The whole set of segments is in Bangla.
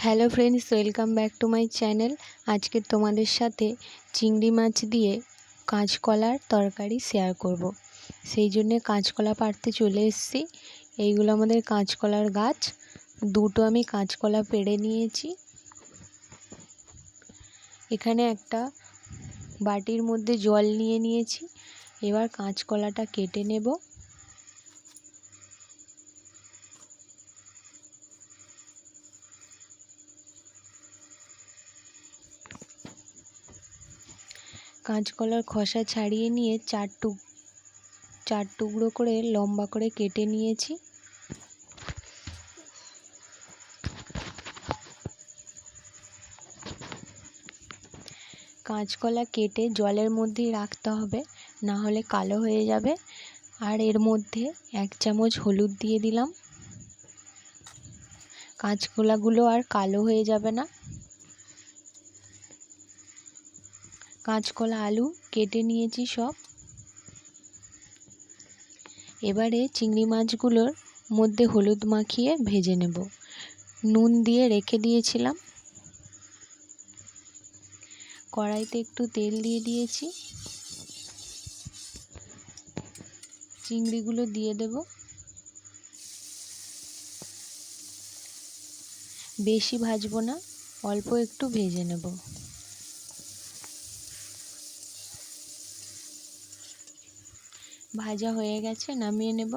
Hello friends, welcome back to my channel. আজকে তোমাদের সাথে চিংড়ি মাছ দিয়ে কাঁচকলার তরকারি শেয়ার করব। সেই জন্যে কাঁচকলা পাড়তে চলে এসেছি। এইগুলো আমাদের কাঁচকলার গাছ। দুটো আমি কাঁচকলা পেড়ে নিয়েছি। এখানে একটা বাটির মধ্যে জল নিয়ে নিয়েছি। এবার কাঁচকলাটা কেটে নেব। কাঁচকলার খোসা ছাড়িয়ে নিয়ে চার টুকরো করে লম্বা করে কেটে নিয়েছি। কাঁচকলা কেটে জলের মধ্যেই রাখতে হবে, না হলে কালো হয়ে যাবে। আর এর মধ্যে 1 চামচ হলুদ দিয়ে দিলাম। কাঁচকলাগুলো আর কালো হয়ে যাবে না। কাঁচকলা আলু কেটে নিয়েছি সব। এবারে চিংড়ি মাছগুলোর মধ্যে হলুদ মাখিয়ে ভেজে নেব। নুন দিয়ে রেখে দিয়েছিলাম। কড়াইতে একটু তেল দিয়ে দিয়েছি। চিংড়িগুলো দিয়ে দেব। বেশি ভাজবো না, অল্প একটু ভেজে নেব। ভাজা হয়ে গেছে, নামিয়ে নেব।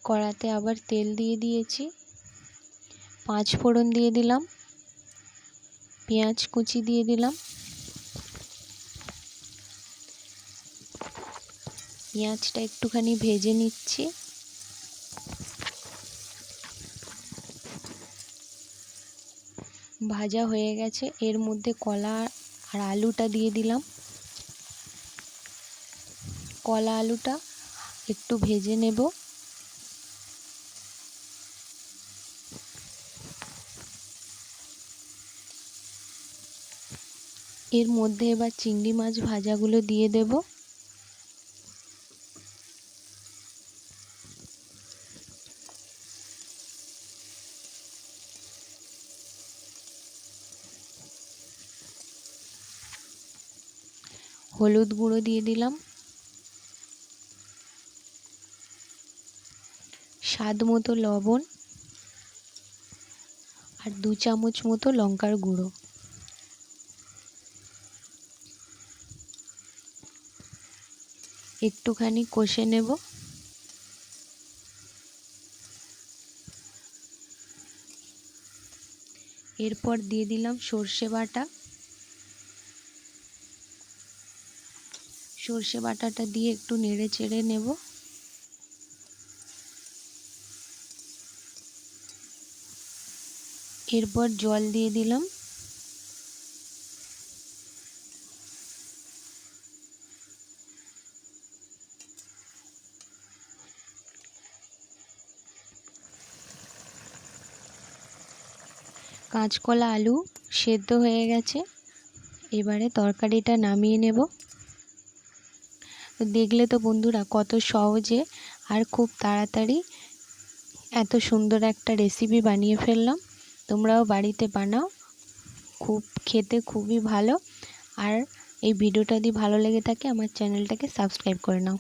কড়াতে আবার তেল দিয়ে দিয়েছি। 5 ফোড়ন দিয়ে দিলাম। পেঁয়াজ কুচি দিয়ে দিলাম। পেঁয়াজটা একটুখানি ভেজে নিচ্ছি। ভাজা হয়ে গেছে। এর মধ্যে কলা আর আলুটা দিয়ে দিলাম। কলা আলুটা একটু ভেজে নেব। এর মধ্যে এবার চিংড়ি মাছ ভাজাগুলো দিয়ে দেব। হলুদ গুঁড়ো দিয়ে দিলাম। স্বাদ মতো লবণ আর 2 চামচ মতো লঙ্কার গুঁড়ো। একটুখানি কষে নেব। এরপর দিয়ে দিলাম সর্ষে বাটা। সর্ষে বাটাটা দিয়ে একটু নেড়ে চেড়ে নেব। এরপর জল দিয়ে দিলাম। কাঁচকলা আলু সেদ্ধ হয়ে গেছে। এবারে তরকারিটা নামিয়ে নেব। দেখলে তো বন্ধুরা কত সহজে আর খুব তাড়াতাড়ি এত সুন্দর একটা রেসিপি বানিয়ে ফেললাম। তোমরাও বাড়িতে বানাও, খেতে খুবই ভালো। আর এই ভিডিওটা যদি ভালো লেগে থাকে আমার চ্যানেলটাকে সাবস্ক্রাইব করে নাও।